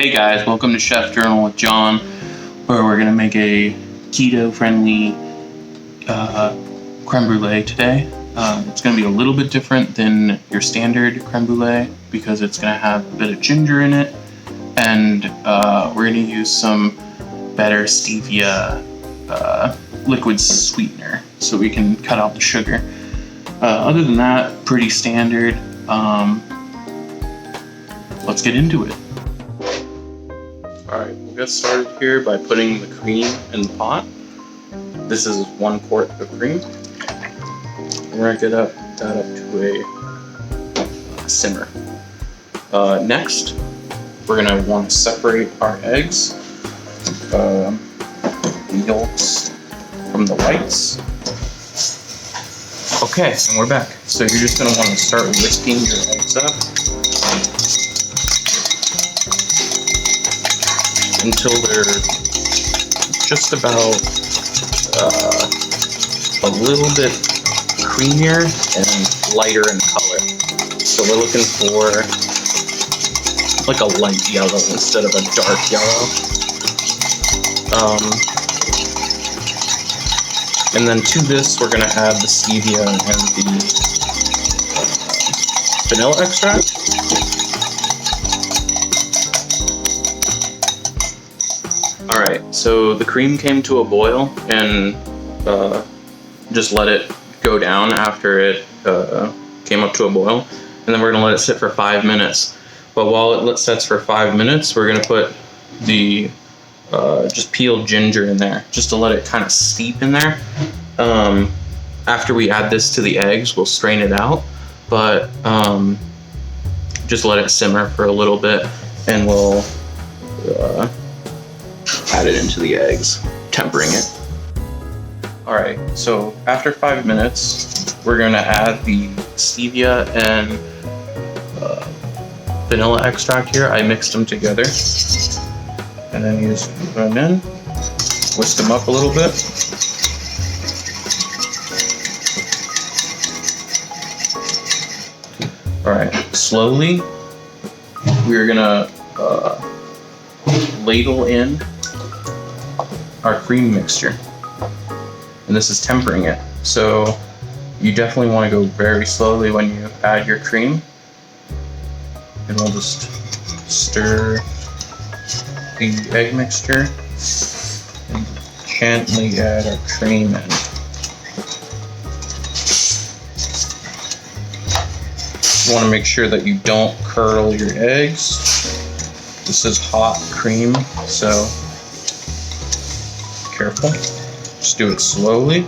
Hey guys, welcome to Chef Journal with John, where we're going to make a keto-friendly creme brulee today. It's going to be a little bit different than your standard creme brulee because it's going to have a bit of ginger in it, and we're going to use some better stevia liquid sweetener so we can cut out the sugar. Other than that, pretty standard. Let's get into it. Alright, we'll get started here by putting the cream in the pot. This is 1 quart of cream. We're going to get that up to a simmer. Next, we're going to want to separate our eggs, the yolks from the whites. Okay, and we're back. So you're just going to want to start whisking your eggs up until they're just about a little bit creamier and lighter in color. So we're looking for like a light yellow instead of a dark yellow. And then to this, we're going to add the stevia and the vanilla extract. Alright, so the cream came to a boil, and just let it go down after it came up to a boil. And then we're going to let it sit for 5 minutes. But while it sits for 5 minutes, we're going to put the just peeled ginger in there, just to let it kind of steep in there. After we add this to the eggs, we'll strain it out, but just let it simmer for a little bit, and we'll add it into the eggs, tempering it. Alright, so after 5 minutes, we're going to add the stevia and vanilla extract here. I mixed them together. And then you just put them in, whisk them up a little bit. Alright, slowly, we're gonna ladle in our cream mixture. And this is tempering it. So you definitely want to go very slowly when you add your cream. And we'll just stir the egg mixture and gently add our cream in. You want to make sure that you don't curdle your eggs. This is hot cream, so careful. Just do it slowly.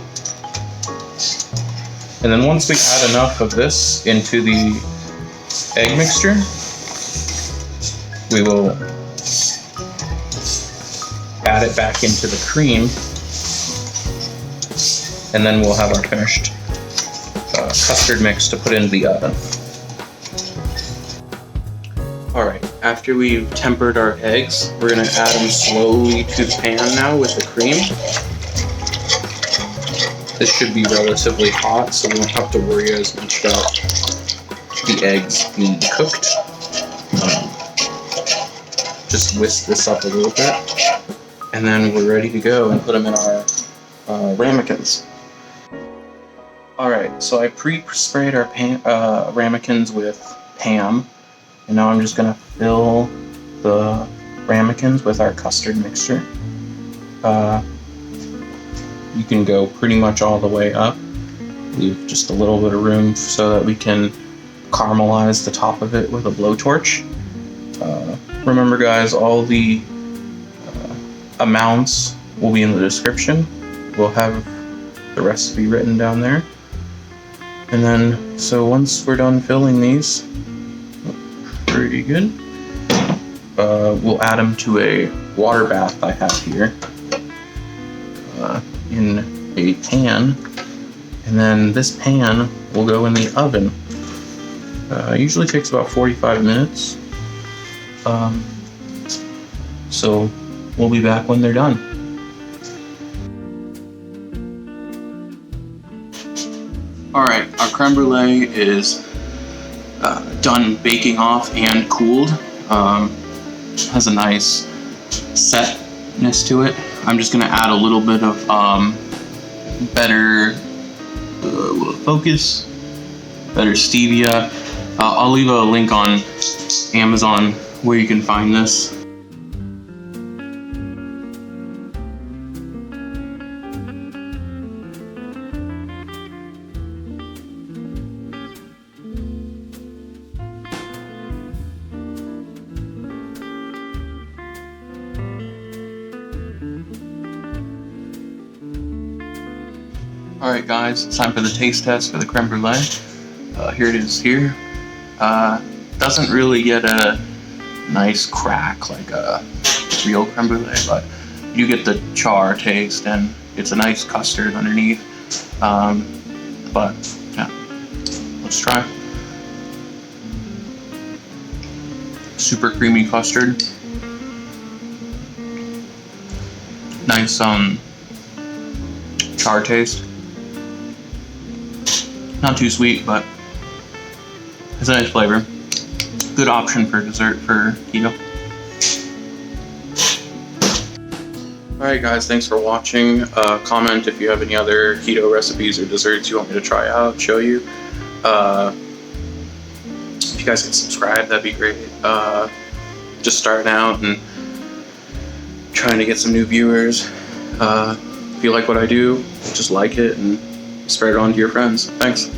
And then once we add enough of this into the egg mixture, we will add it back into the cream, and then we'll have our finished custard mix to put into the oven. Alright, after we've tempered our eggs, we're going to add them slowly to the pan now with the cream. This should be relatively hot, so we don't have to worry as much about the eggs being cooked. Just whisk this up a little bit, and then we're ready to go and put them in our ramekins. Alright, so I pre-sprayed our ramekins with Pam, and now I'm just going to fill the ramekins with our custard mixture. You can go pretty much all the way up. Leave just a little bit of room so that we can caramelize the top of it with a blowtorch. Remember guys, all the amounts will be in the description. We'll have the recipe written down there. And then, so once we're done filling these, pretty good, we'll add them to a water bath I have here in a pan. And then this pan will go in the oven. Usually takes about 45 minutes. So we'll be back when they're done. Alright, our creme brulee is done baking off and cooled. has a nice setness to it. I'm just gonna add a little bit of better better stevia. I'll leave a link on Amazon where you can find this. Alright guys, it's time for the taste test for the creme brulee. Here it is here. Doesn't really get a nice crack like a real creme brulee, but you get the char taste and it's a nice custard underneath. But yeah, let's try. Super creamy custard. Nice char taste. Not too sweet, but it's a nice flavor. Good option for dessert for keto. Alright guys, thanks for watching. Comment if you have any other keto recipes or desserts you want me to try out, show you. If you guys can subscribe, that'd be great. Just starting out and trying to get some new viewers. If you like what I do, just like it and spread it on to your friends. Thanks.